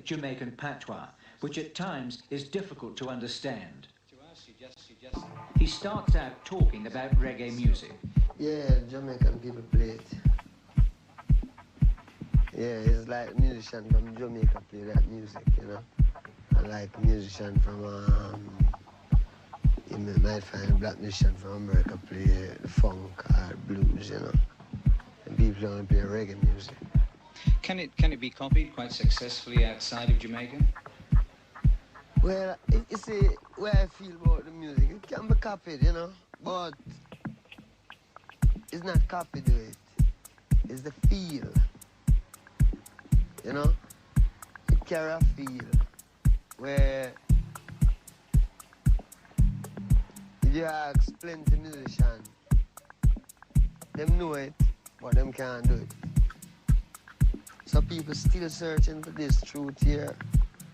Jamaican patois, which at times is difficult to understand. He starts out talking about reggae music. Yeah, Jamaican people play it. Yeah, it's like musicians from Jamaica play that music, you know. And like musicians from, you might find a black musician from America play the funk or blues, you know. And people only play reggae music. Can it be copied quite successfully outside of Jamaica? Well, you see, where I feel about the music, it can be copied, you know, but it's not copied to it. It's the feel, you know. It carry a feel where if you ask plenty musicians, them know it, but them can't do it. So people still searching for this truth here,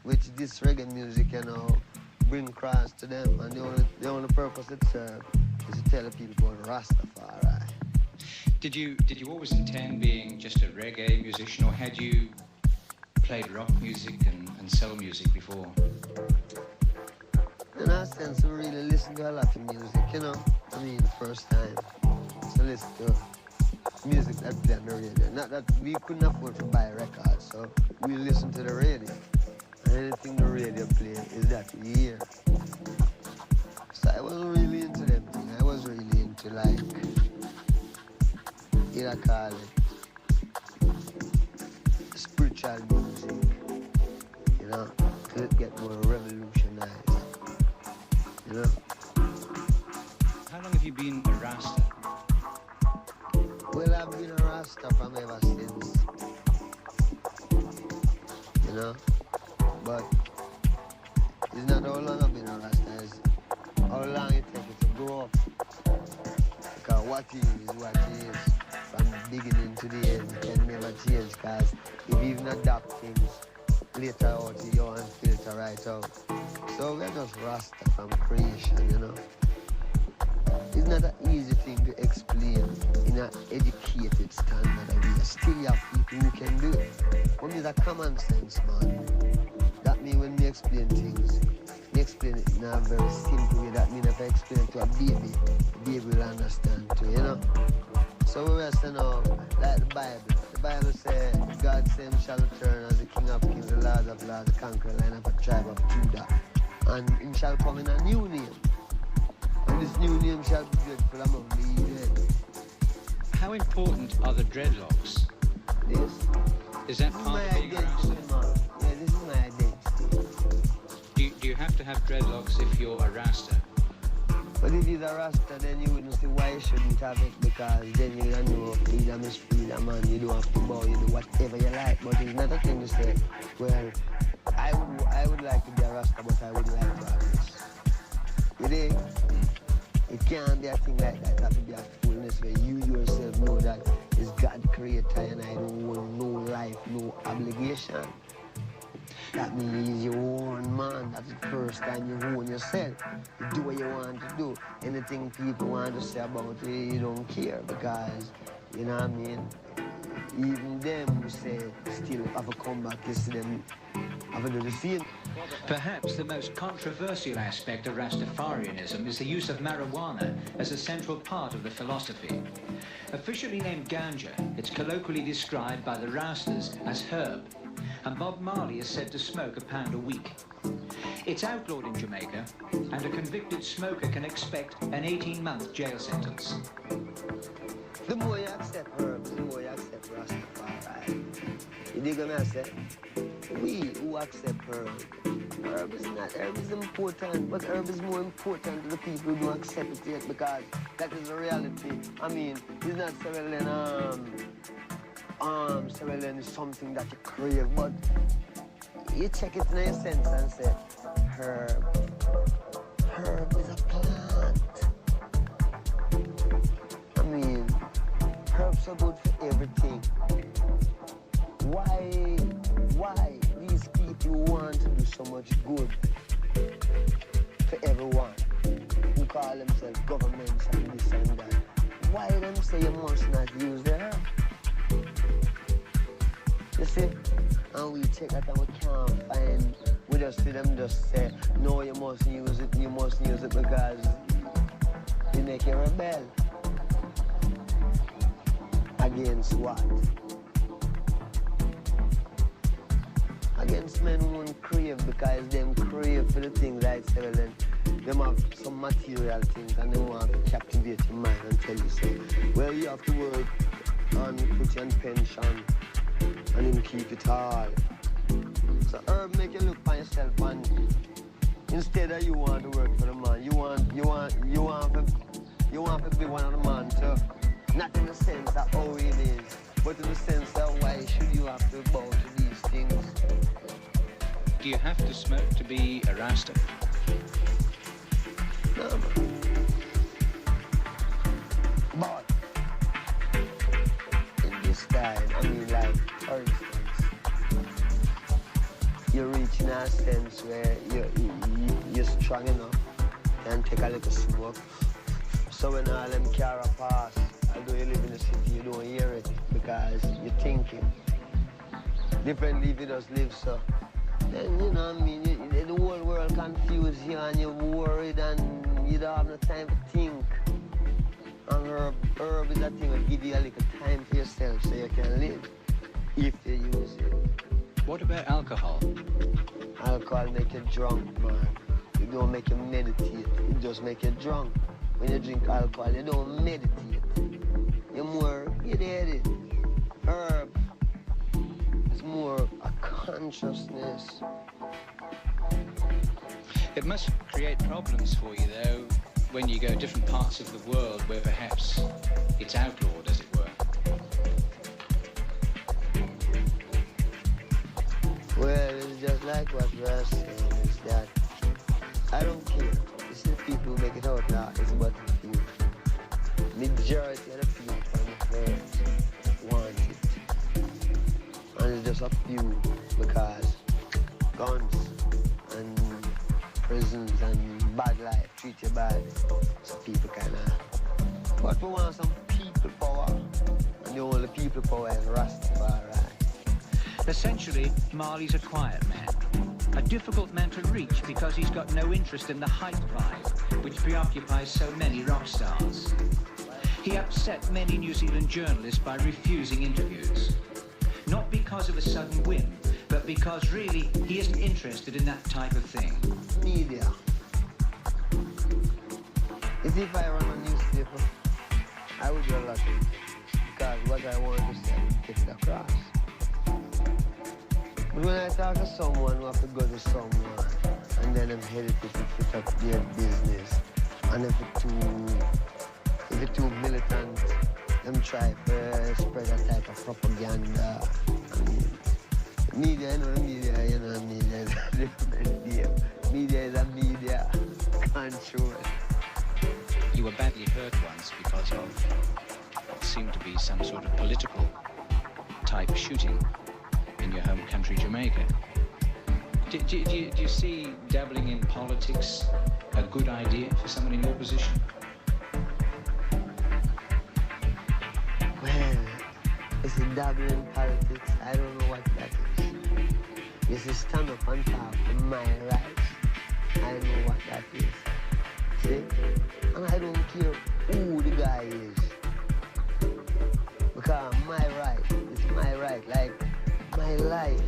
which this reggae music, you know, bring across to them. And the only purpose it serves is to tell the people about Rastafari. Did you always intend being just a reggae musician, or had you played rock music and soul music before? In that sense, we really listen to a lot of music, you know. I mean, the first time to listen to music that played on the radio. Not that we couldn't afford to buy records, so we listen to the radio. And anything the radio play is that we hear. So I wasn't really into them things. I was really into like, I call it spiritual music, you know, till it get more revolutionized, you know. How long have you been a Rasta? Well, I've been a Rasta from ever since, you know, but it's not how long I've been a Rasta, it's how long it takes you to grow up. Because what is. From the beginning to the end, it can never change, because if you even adapt things later out, you don't filter right out. So we're just Rasta from creation, you know. It's not an easy thing to explain in an educated standard of way. Still you have people who can do it. But it's a common sense, man. That means when we explain things, we explain it in a very simple way. That means if I explain it to a baby, the baby will understand too, you know. So we rest now, like the Bible. The Bible says, God said he shall return as the King of Kings, the Lord of Lords, the conqueror, line of a tribe of Judah. And he shall come in a new name. And this new name shall be dreadful among the heathen. How important are the dreadlocks? This Is that part of being a Rasta? Man. Yeah, this is my identity. Do you have to have dreadlocks if you're a Rasta? But if he's a Rasta, then you wouldn't see why you shouldn't have it, because then you don't know freedom is freedom, man. You don't have to bow, you do whatever you like. But it's not a thing to say, well, I would like to be a Rasta, but I wouldn't like to have this. You dig? It can't be a thing like that. It has to be a fullness where you yourself know that it's God the creator and I don't want no life, no obligation. That means you own, man. That's the first time you own yourself. You do what you want to do. Anything people want to say about you, you don't care, because, you know what I mean? Even them who say still have to come back, you see them have to do the same. Perhaps the most controversial aspect of Rastafarianism is the use of marijuana as a central part of the philosophy. Officially named ganja, it's colloquially described by the Rastas as herb, and Bob Marley is said to smoke a pound a week. It's outlawed in Jamaica, and a convicted smoker can expect an 18-month jail sentence. The more you accept herbs, the more you accept Rastafari. You dig what I say? We who accept herb is important, but herb is more important to the people who don't accept it yet, because that is the reality. I mean, it's not cereal is something that you crave, but you check it in your sense and say, herb is a plant. I mean, herbs are good for everything. Why these people want to do so much good for everyone, who call themselves governments and this and that, why them say you must not use the herb? You see? And we check that and we can't find. We just see them just say, no, you must use it because you make you rebel. Against what? Against men who won't crave, because them crave for the things like selling. Them have some material things and they want to captivate your mind and tell you so. Well, you have to work and put you on pension and then keep it all. So herb make you look for yourself, and instead of you want to work for the man, you want to be one of the man too. Not in the sense of how it is, but in the sense of why should you have to bow to these things. Do you have to smoke to be a Rasta? No, man. But in this time, I mean, like, for instance, you're reaching a sense where you're strong enough and take a little smoke. So when all them car pass, although you live in the city, you don't hear it because you're thinking. Differently if you just live so. Then, you know what I mean, the whole world confused you and you're worried and you don't have no time to think. And herb is a thing that give you a little time for yourself so you can live, if you use it. What about alcohol? Alcohol make you drunk, man. It don't make you meditate, it just make you drunk. When you drink alcohol, you don't meditate. You're more, you did it. Herb is more a consciousness. It must create problems for you, though, when you go to different parts of the world where perhaps it's outlawed, as it were. Well, it's just like what Russ saying, is that I don't care. It's the people who make it out now, it's about the few. Majority of the people on the earth want it. And it's just a few because guns and prisons and bad life treat you bad. So people kinda. But we want some people power. And the only people power is Rastafari. Essentially, Marley's a quiet man. A difficult man to reach because he's got no interest in the hype vibe, which preoccupies so many rock stars. He upset many New Zealand journalists by refusing interviews. Not because of a sudden whim, but because really he isn't interested in that type of thing. Media. As if I run a newspaper, I would do a lot of interviews because what I want to say, I would get it across. But when I talk to someone who have to go to someone, and then I'm headed to put up their business, and if it's too militant, them try to spread a type of propaganda. I mean, media, you know, media is a different game. Media is a media control. You were badly hurt once because of what seemed to be some sort of political type shooting in your home country, Jamaica. Do you see dabbling in politics a good idea for someone in your position? Well, it's a dabbling in politics. I don't know what that is. It's a stand up and talk for my rights. I know what that is. See? And I don't care who the guy is. Because my right is my right. Like, my life.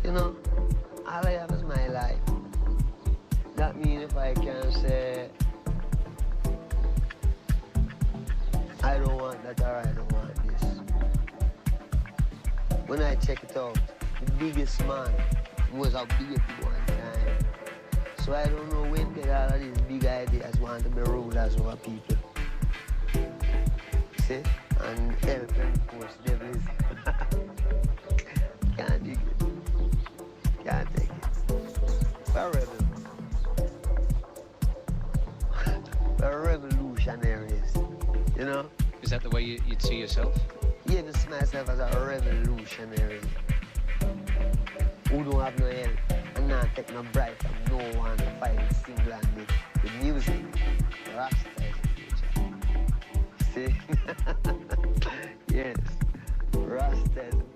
You know, all I have is my life. That means if I can say, I don't want that or I don't want this. When I check it out, the biggest man was a baby one time. So I don't know when get all of these big ideas want to be rulers over people. See? And help and force devils. Can't dig it. Can't take it. We're rebels. We're revolutionaries. You know? Is that the way you'd see yourself? Yeah, I see myself as a revolutionary who don't have no help and not take no bribe from no one to fight in single with music. Rasta is the future. See? Yes. Rasta is the